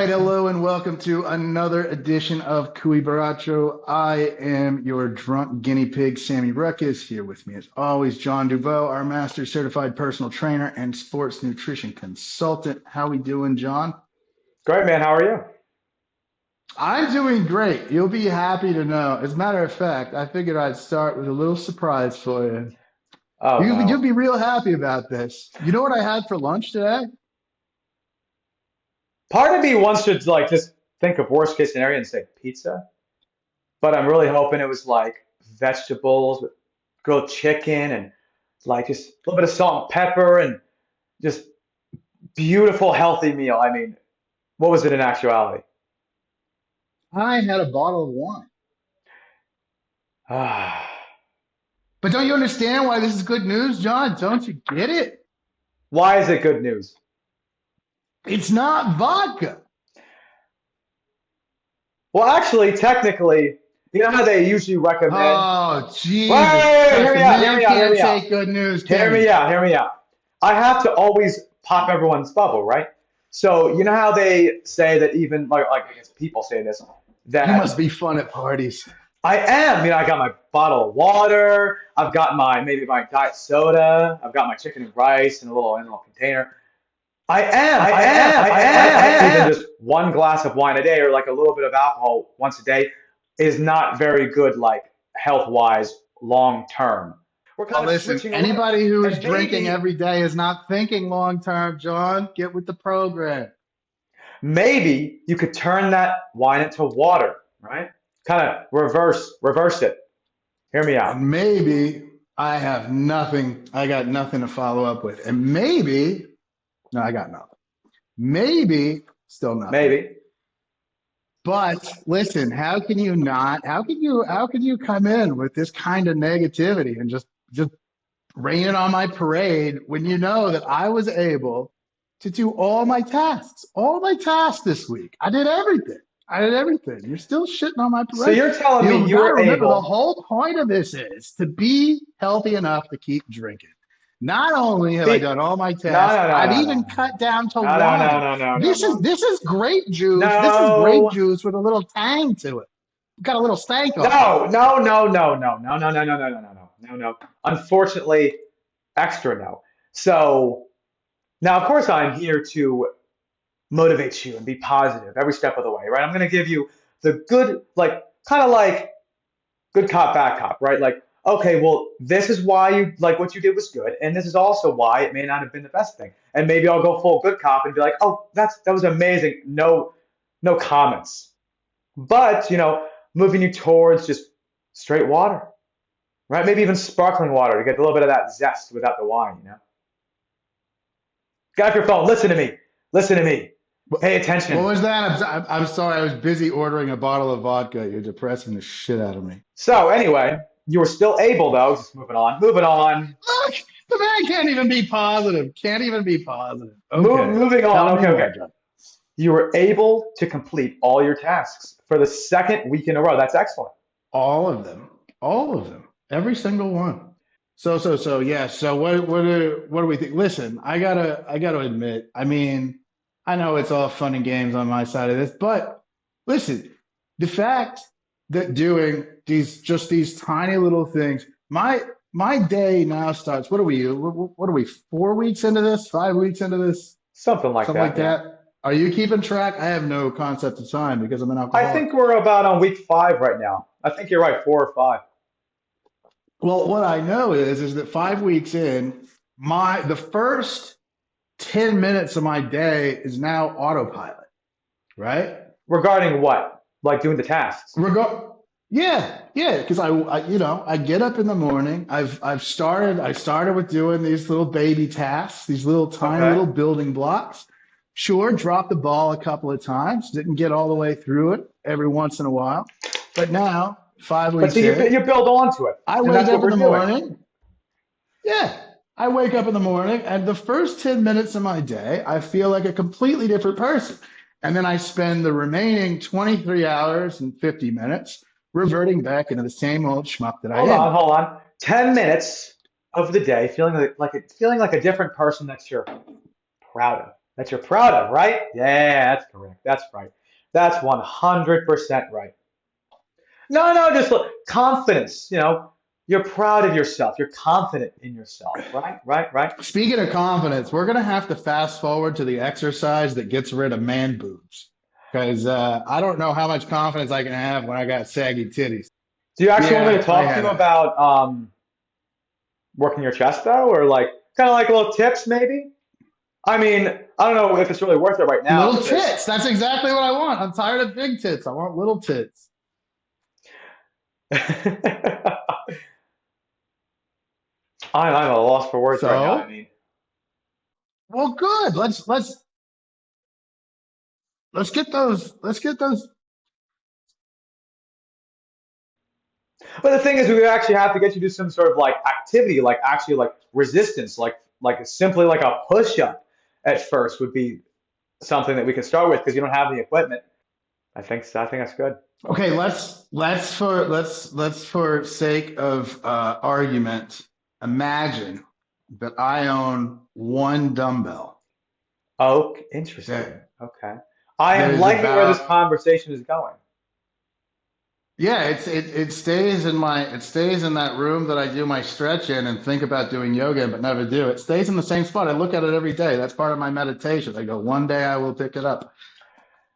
right, hello and welcome to another edition of Cuy Borracho. I am your drunk guinea pig, Sammi Rudkus. Here with me, as always, Jon Dubost, our master certified personal trainer and sports nutrition consultant. How we doing, Jon? Great, man. How are you? I'm doing great. You'll be happy to know. As a matter of fact, I figured I'd start with a little surprise for you. Oh You'll no. be real happy about this. You know what I had for lunch today? Part of me wants to like just think of worst case scenario and say pizza, but I'm really hoping it was like vegetables with grilled chicken and like just a little bit of salt and pepper and just beautiful healthy meal. I mean, what was it in actuality? I had a bottle of wine. Ah, But don't you understand why this is good news, Jon? Don't you get it? why is it good news? It's not vodka. Well, actually, technically, you know how they usually recommend. Oh, Jesus Wait, Christ. hear The me out, hear man me out, hear can't me out. say good news, Hear can me he? out, hear me out. I have to always pop everyone's bubble, right? So you know how they say that even like I guess people say this You that must be fun at parties. I am. You know, I got my bottle of water. I've got maybe my diet soda. I've got my chicken and rice in a little container. I am. Even just one glass of wine a day or like a little bit of alcohol once a day is not very good, like health wise, long term. We're Oh, kind of listen, switching away, anybody who is and drinking maybe every day is not thinking long term, Jon. Get with the program. maybe you could turn that wine into water, right? Kind of reverse it. Hear me out. And maybe I got nothing to follow up with. And maybe, no, I got nothing. Maybe, still nothing. Maybe. But listen, how can you come in with this kind of negativity and just rain it on my parade when you know that I was able to do all my tasks this week. I did everything. I did everything. You're still shitting on my So parade. you're telling me You've you got to were remember the able. whole point of this is to be healthy enough to keep drinking. Not only have I See, done all my no, tasks, no, no, I've no, even no, cut down to no, no, no, wine. no, no, no, no, This is grape juice. This is grape no, juice with a little tang to it. Got a little stank on it. no, no, no, no, no, no, no, no, no, no, no, no, no, no, no. Unfortunately, extra no. So now, of course, I'm here to motivate you and be positive every step of the way, right? I'm going to give you the good, like, kind of like good cop, bad cop, right? Like, okay, well, this is why you like what you did was good, and this is also why it may not have been the best thing. And maybe I'll go full good cop and be like, oh, that was amazing. No, no comments. But moving you towards just straight water, right? Maybe even sparkling water to get a little bit of that zest without the wine. Get off your phone. Listen to me. Listen to me. Pay What attention. was that? I'm sorry. I was busy ordering a bottle of vodka. You're depressing the shit out of me. So anyway, you were still able though. Just moving on. Moving on. Look, the man can't even be positive. Can't even be positive. Okay. Moving Tell on. me Okay, okay. more, John. You were able to complete all your tasks for the second week in a row. That's excellent. All of them. All of them. Every single one. So yeah. So what do we think? Listen, I gotta admit, I mean, I know it's all fun and games on my side of this, but listen, the fact that doing these tiny little things, my day now starts. What are we? 4 weeks into this? 5 weeks into this? Something like Something like that, yeah. that. Are you keeping track? I have no concept of time because I'm an I alcoholic. think we're about on week 5 right now. I think you're right, 4 or 5. Well, what I know is that 5 weeks in, the first 10 minutes of my day is now autopilot, right? Regarding what? Like doing the tasks. Reg- yeah, because I get up in the morning. I started with doing these little baby tasks, these little tiny Okay. little building blocks. Sure, dropped the ball a couple of times, didn't get all the way through it every once in a while. But now, five But weeks see, in, you build onto it, I and wake that's what up in we're the doing. morning. Yeah, I wake up in the morning, and the first 10 minutes of my day, I feel like a completely different person. And then I spend the remaining 23 hours and 50 minutes reverting back into the same old schmuck that I Hold on, am. hold on. 10 minutes of the day feeling like feeling like a different person that you're proud of. that you're proud of, right? Yeah, that's correct. That's right. That's 100% right. No, no, just look, confidence. You're proud of yourself. You're confident in yourself, right? Right, right. Speaking of confidence, we're gonna have to fast forward to the exercise that gets rid of man boobs because I don't know how much confidence I can have when I got saggy titties. Do you actually want me to Yeah, I talk to had you a about working your chest though, or like kind of like little tips maybe? I mean, I don't know if it's really worth it right now little because tits. That's exactly what I want. I'm tired of big tits. I want little tits. I'm at a loss for words right now. I So, mean, well, good. Let's get those. Let's get those. but the thing is, we would actually have to get you to some sort of like activity, like actually like resistance, like simply like a push up at first would be something that we could start with because you don't have the equipment. I think that's good. Okay, let's for sake of argument, imagine that I own one dumbbell. Oh, interesting. That Okay. I am there's liking where this about conversation is going. yeah, it stays in it stays in that room that I do my stretch in and think about doing yoga but never do. It stays in the same spot. I look at it every day. That's part of my meditation. I go, one day I will pick it up.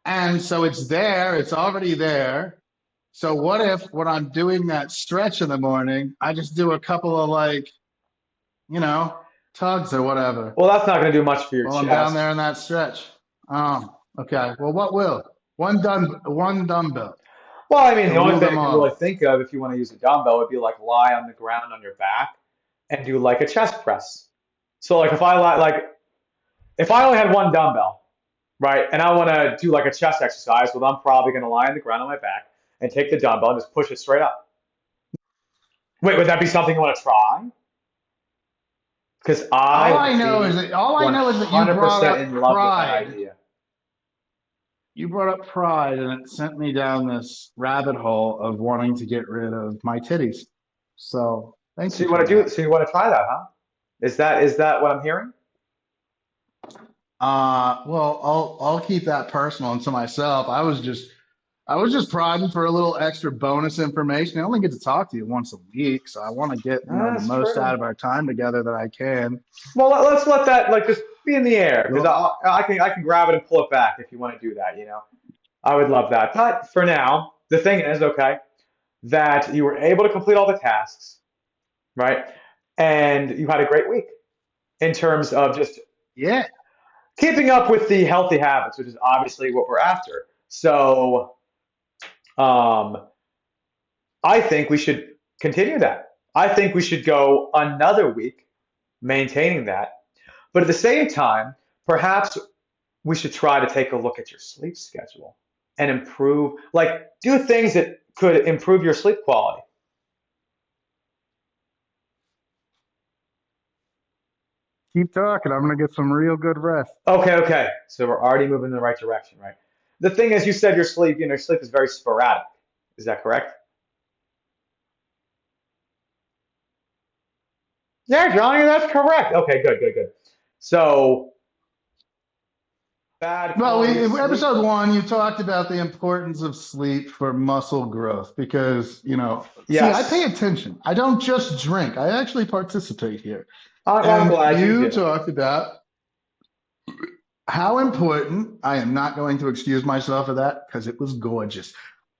And so it's there, it's already there. So what if when I'm doing that stretch in the morning, I just do a couple of like, you know, tugs or whatever Well, that's not going to do much for your while I'm down chest. there in that stretch. Oh, okay. Well, what will? One dumbbell Well, I mean, to the only rule thing them I can really all. think of if you want to use a dumbbell would be like lie on the ground on your back and do like a chest press. So like if I only had one dumbbell, right, and I want to do like a chest exercise, well, I'm probably going to lie on the ground on my back and take the dumbbell and just push it straight up. Wait, would that be something you want to try? Because I would be All I know is that you brought 100% up in love with that pride. idea. You brought up pride, and it sent me down this rabbit hole of wanting to get rid of my titties. So thank So you you for want to that. so you want to try that, huh? Is that what I'm hearing? Well, I'll keep that personal and to myself. I was just prodding for a little extra bonus information. I only get to talk to you once a week, so I want to get, the That's most out true. of our time together that I can. Well, let's let that like just be in the air because Well, I can grab it and pull it back if you want to do that. I would love that. But for now, the thing is, okay, that you were able to complete all the tasks, right? And you had a great week in terms of just yeah. keeping up with the healthy habits, which is obviously what we're after. So, um, I think we should continue that. I think we should go another week maintaining that. But at the same time, perhaps we should try to take a look at your sleep schedule and improve, like, do things that could improve your sleep quality. Keep talking. I'm going to get some real good rest. Okay, okay. So we're already moving in the right direction, right? The thing is, you said your sleep is very sporadic. Is that correct? Yeah, Johnny, that's correct. Okay, good, good, good. So, bad Well, quality of in sleep. episode one, you talked about the importance of sleep for muscle growth because, see, I pay Yes. attention. I don't just drink, I actually participate here. Well, I'm And glad you you do. talked about how important, I am not going to excuse myself of that because it was gorgeous.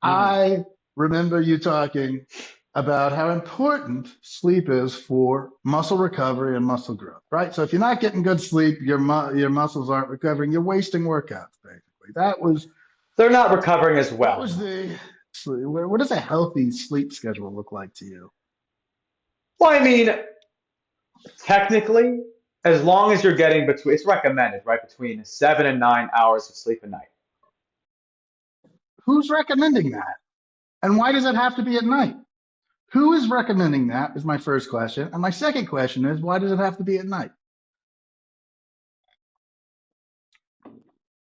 Hmm. I remember you talking about how important sleep is for muscle recovery and muscle growth, right? So if you're not getting good sleep, your muscles aren't recovering. You're wasting workouts, basically. They're not recovering as That well. was the what does a healthy sleep schedule look like to you? Well, I mean, technically, as long as you're getting between, it's recommended, right, between 7 and 9 hours of sleep a night. Who's recommending that? And why does it have to be at night? Who is recommending that is my first question. And my second question is, why does it have to be at night?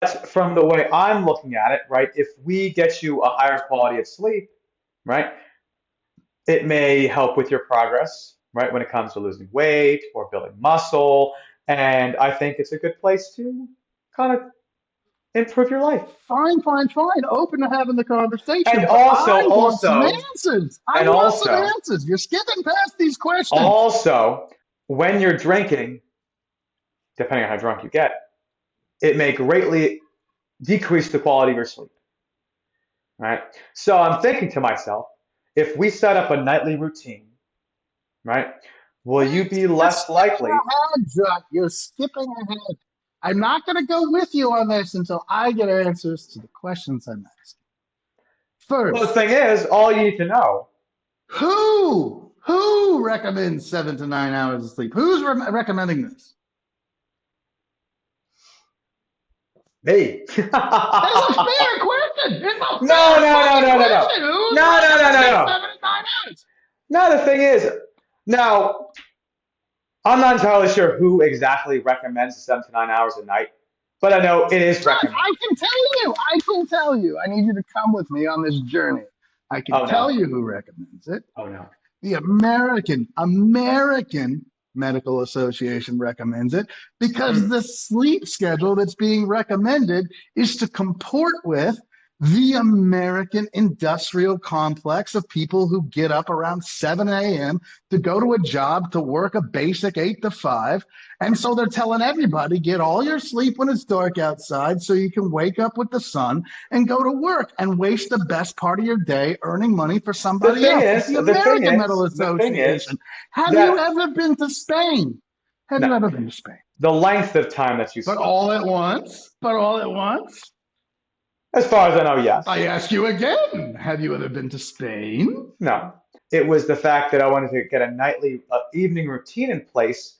That's from the way I'm looking at it, right? If we get you a higher quality of sleep, right, it may help with your progress, right, when it comes to losing weight or building muscle. And I think it's a good place to kind of improve your life. Fine, fine, fine. Open to having the conversation, And but I want some also, answers. I and want some also, answers. You're skipping past these questions. also, when you're drinking, depending on how drunk you get, it may greatly decrease the quality of your sleep. Right? So I'm thinking to myself, if we set up a nightly routine, right, will you Wait, be you're less skipping likely? ahead, Chuck. You're skipping ahead. I'm not going to go with you on this until I get answers to the questions I'm asking. Well, the First, thing is, all you need to know. who recommends 7 to 9 hours of sleep? Who's recommending this? Me. That's a fair question. It's a No, fair no, no, fucking no, no, no. question. Who's No, no, no, no, recommending no. 7 to 9 hours? No, the thing is, now, I'm not entirely sure who exactly recommends the 7 to 9 hours a night, but I know it is Chuck, recommended. I can tell you. I can tell you. I need you to come with me on this journey. I can Oh, tell no. you who recommends it. Oh, no. The American Medical Association recommends it because Mm. the sleep schedule that's being recommended is to comport with the American industrial complex of people who get up around 7 a.m. to go to a job to work a basic 8 to 5. And so they're telling everybody get all your sleep when it's dark outside so you can wake up with the sun and go to work and waste the best part of your day earning money for The somebody thing else. It's is, the the thing American Medical is, the thing Association. is Have you that, ever been to Spain? Have you no, ever been to Spain? the length of time that you But sleep. all at once? But all at once? As far as I know, I yes. ask you again. Have you ever been to Spain? No. It was the fact that I wanted to get a nightly evening routine in place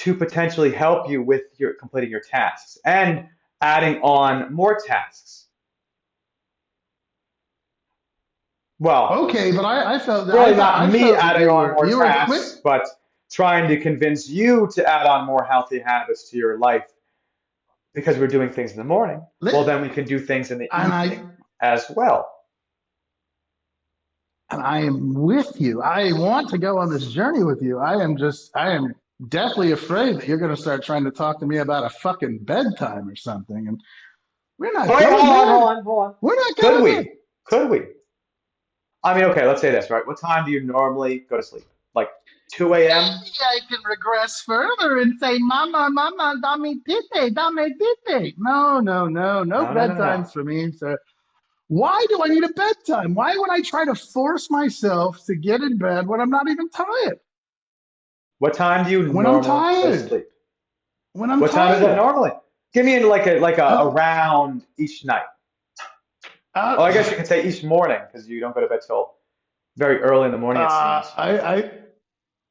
to potentially help you with your completing your tasks and adding on more tasks. Well, Okay, but I felt that really not I me felt that adding on more you were quick. tasks, but trying to convince you to add on more healthy habits to your life because we're doing things in the morning. Well, then we can do things in the And evening as well. I am with you. I want to go on this journey with you. I am deathly afraid that you're going to start trying to talk to me about a fucking bedtime or something. And we're not Wait, hold going on, hold there. on, hold on. We're not Could going there. we? Could we? I mean, okay, let's say this, right? What time do you normally go to sleep? Like 2 a.m.? Maybe I can regress further and say, Mama, Mama, dame tite, dame tite. No, no, no, no No, no, no, no. bedtimes for me, sir. Why do I need a bedtime? Why would I try to force myself to get in bed when I'm not even tired? What time do you When I'm normally go to tired. sleep? When I'm What time is that tired. normally? Give me like a Uh, around each night. Oh, I guess uh, you could say each morning because you don't go to bed till very early in the morning, it uh, seems. I,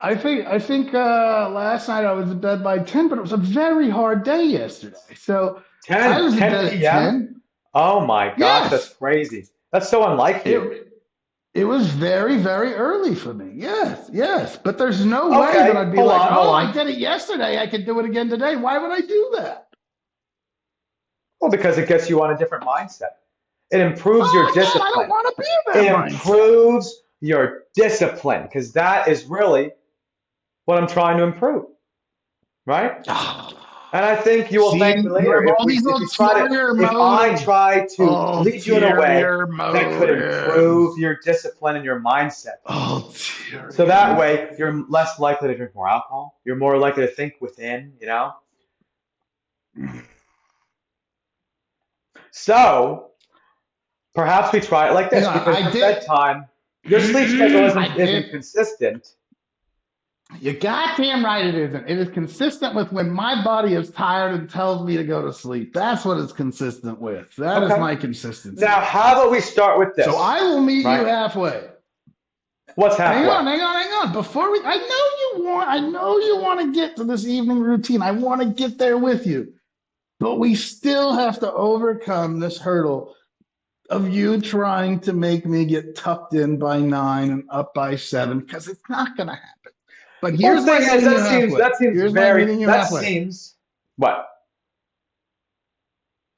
I, I think last night I was in bed by 10, but it was a very hard day yesterday. So I 10, was in 10 bed at p.m.? 10. Oh my gosh, that's Yes, crazy. That's so unlike you. it it was very, very early for me. Yes, yes. But there's no way that Okay, I'd be hold like, on, hold oh, I on. did it yesterday. I could do it again today. Why would I do that? Well, because it gets you on a different mindset. It improves your Oh, again, I don't discipline. want to be in It that mindset. improves your discipline because that is really what I'm trying to improve, right? And I think you will See, thank me you later have if all we these if you try to ulterior if I motives. try to lead you in a way Ulterior that could improve motives. your discipline and your mindset. So Ulterior that way motives. you're less likely to drink more alcohol. You're more likely to think within, you know? So perhaps we try it like You this know, because I your did. bedtime, your sleep schedule I isn't did. consistent. You're goddamn right it isn't. It is consistent with when my body is tired and tells me to go to sleep. That's what it's consistent with. That is Okay. my consistency. Now, how about we start with So this, I will meet you right? halfway. What's Hang halfway? on, hang on, hang on. Before we, I know you want to get to this evening routine. I want to get there with you, but we still have to overcome this hurdle of you trying to make me get tucked in by 9 and up by 7 because it's not going to happen. But Well, the here's my thing is, meeting you halfway. that seems, what?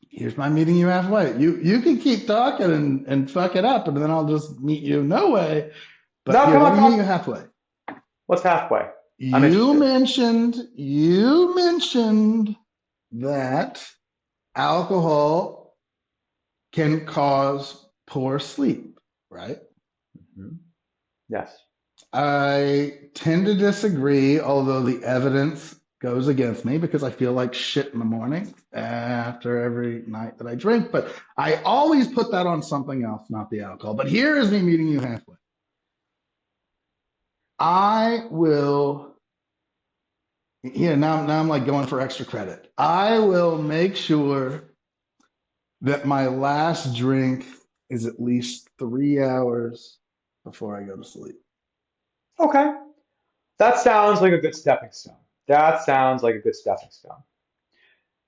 Here's my meeting you halfway. You can keep talking and fuck it up, and then I'll just meet you no way. But No, here, come let on, me come meet on. you halfway. What's halfway? I'm You interested. mentioned you mentioned that alcohol can cause poor sleep, right? Mhm. Yes. I tend to disagree, although the evidence goes against me because I feel like shit in the morning after every night that I drink. But I always put that on something else, not the alcohol. But here is me meeting you halfway. I will, yeah, now I'm like going for extra credit. I will make sure that my last drink is at least 3 hours before I go to sleep. Okay. That sounds like a good stepping stone. That sounds like a good stepping stone.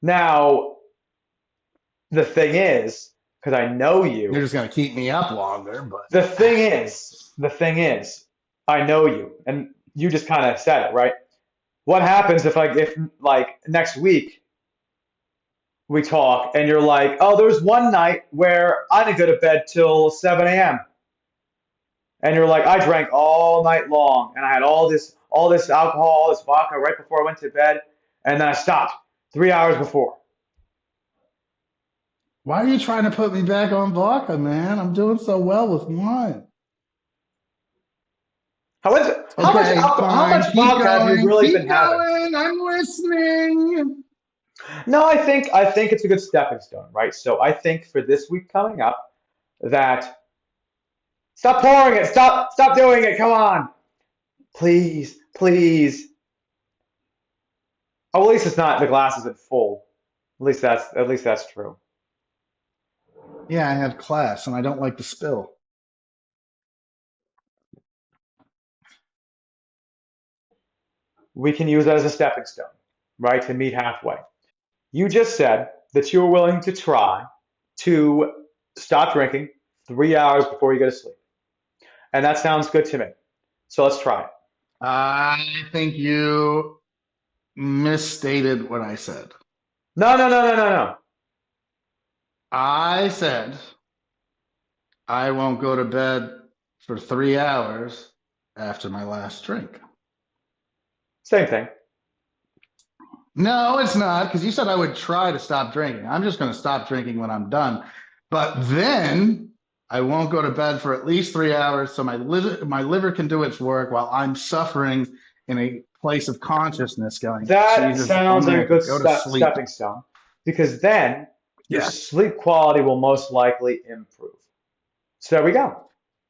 Now, the thing is, because I know You're you, just going to keep me up longer, but the thing is, I know you, and you just kind of said it, right? What happens if like next week we talk and you're like, oh, there was one night where I didn't go to bed till 7 a.m. and you're like, I drank all night long and I had all this alcohol, all this vodka right before I went to bed, and then I stopped 3 hours before. why are you trying to put me back on vodka, man? I'm doing so well with wine. How much Okay, alcohol, how fine. much vodka have you really been Keep having? going. I'm listening. No, I think it's a good stepping stone, right? So I think for this week coming up that stop pouring it, stop doing it, come on. Please, please. Oh, at least it's not the glass isn't full. At least that's true. Yeah, I have class and I don't like to spill. We can use that as a stepping stone, right? To meet halfway. You just said that you were willing to try to stop drinking 3 hours before you go to sleep. And that sounds good to me. So let's try it. I think you misstated what I said. No, no, no, no, no, no. I said I won't go to bed for 3 hours after my last drink. Same thing. No, it's not, because you said I would try to stop drinking. I'm just going to stop drinking when I'm done. But then I won't go to bed for at least 3 hours so my liver can do its work while I'm suffering in a place of consciousness going, That Jesus, if sounds only like I a could good go to sleep. stepping stone because then your Yes, sleep quality will most likely improve. So there we go.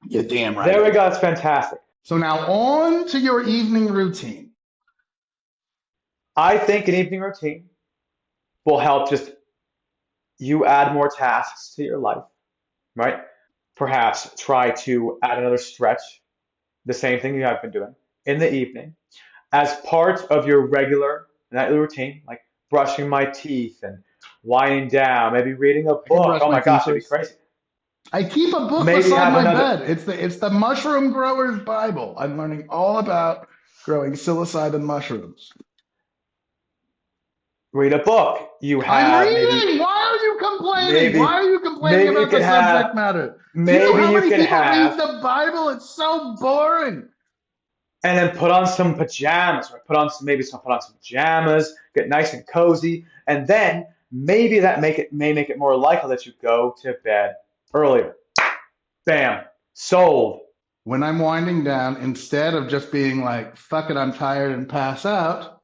you're damn right There it we go. will. That's fantastic. So now on to your evening routine. I think an evening routine will help just you add more tasks to your life, right? Perhaps try to add another stretch, the same thing you have been doing in the evening, as part of your regular nightly routine, like brushing my teeth and winding down, maybe reading a I can book. brush Oh my my teeth gosh, it'd be first. crazy. I keep a book Maybe beside have my another, bed. It's the mushroom grower's Bible. I'm learning all about growing psilocybin mushrooms. read a book. You I'm have maybe, reading. Why are you complaining? Why maybe, are you complaining maybe you about could the have, subject matter? Do you know maybe how you many could people read have, the Bible? It's so boring. and then put on some pajamas, right? Put on some pajamas, get nice and cozy, and then maybe that may make it more likely that you go to bed earlier. Bam, sold. When I'm winding down, instead of just being like, fuck it, I'm tired and pass out,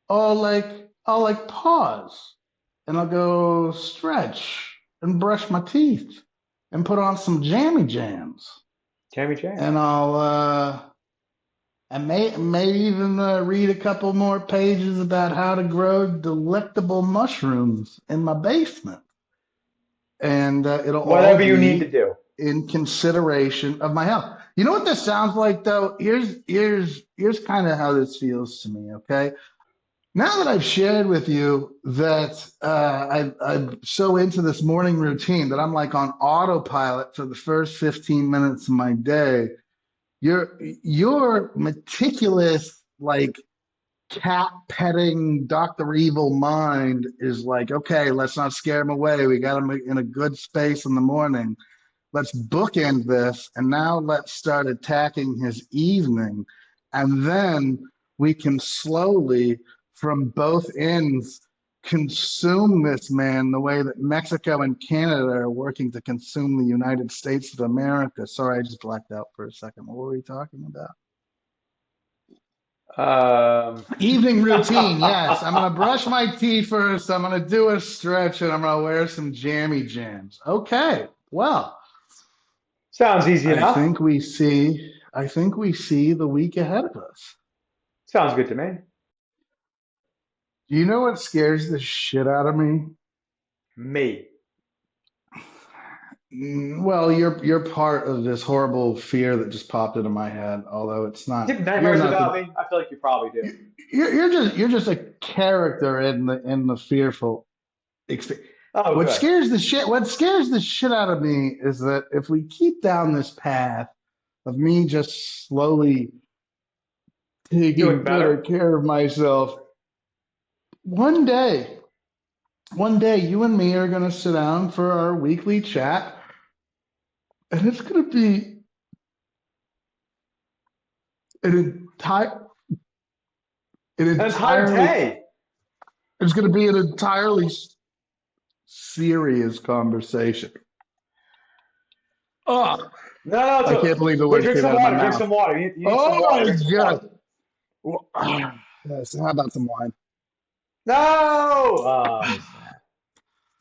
I'll like pause and I'll go stretch and brush my teeth and put on some jammy jams. Jammy Jam. And I may even read a couple more pages about how to grow delectable mushrooms in my basement. And it'll all Whatever you need to be do. in consideration of my health. You know what this sounds like, though? Here's kind of how this feels to me. Okay, now that I've shared with you that I'm so into this morning routine that I'm like on autopilot for the first 15 minutes of my day, your meticulous, like, cat petting Dr. Evil mind is like, okay, let's not scare him away. We got him in a good space in the morning. Let's bookend this. And now let's start attacking his evening. And then we can slowly, from both ends, consume this man the way that Mexico and Canada are working to consume the United States of America. Sorry, I just blacked out for a second. What were we talking about? Um, Evening routine, yes. I'm gonna brush my teeth first. I'm gonna do a stretch, and I'm gonna wear some jammy jams. Okay. Well, sounds easy I enough. think we see. I think we see the week ahead of us. Sounds good to me. Do you know what scares the shit out of me? Me. Well, you're part of this horrible fear that just popped into my head. Although it's Do you not. have You're nightmares not about the. me? I feel like you probably do. You're just a character in the fearful experience. Oh, good. What scares the shit out of me is that if we keep down this path of me just slowly Doing taking better better? care of myself, one day, one day you and me are going to sit down for our weekly chat, and it's going to be an an An entire entirely day. it's going to be an entirely serious conversation. Oh, No, no, I can't believe the wait, words drink came some out of my water. Drink mouth. some water. You need some Oh water. my Drink some water. God. Well, yes, how about some wine? No! Oh, sad.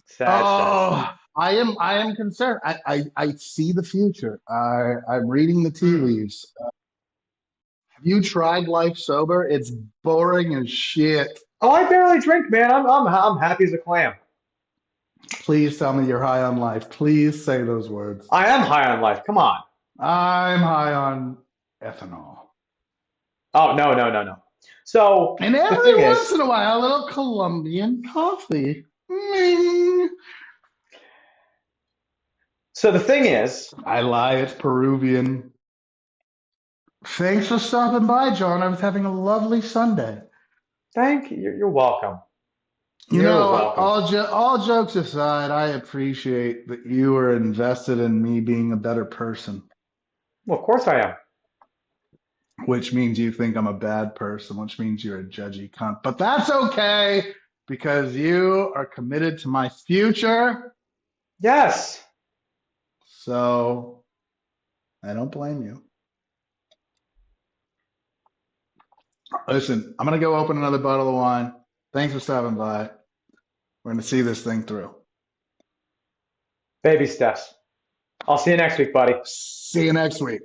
Sad, sad, sad. I am concerned. I see the future. I'm reading the tea Hmm. leaves. Have you tried life sober? It's boring as shit. Oh, I barely drink, man. I'm happy as a clam. Please tell me you're high on life. Please say those words. I am high on life. Come on. I'm high on ethanol. Oh, no, no, no, no. So And the every thing once is, in a while, a little Colombian coffee. Ming. so the thing is, I lie, it's Peruvian. Thanks for stopping by, John. I was having a lovely Sunday. thank you. You're welcome. You You're know, welcome. all jokes aside, I appreciate that you are invested in me being a better person, Well, of course I am. which means you think I'm a bad person, which means you're a judgy cunt. But that's okay because you are committed to my future. Yes. So I don't blame you. Listen, I'm going to go open another bottle of wine. Thanks for stopping by. We're going to see this thing through. Baby steps. I'll see you next week, buddy. See you next week.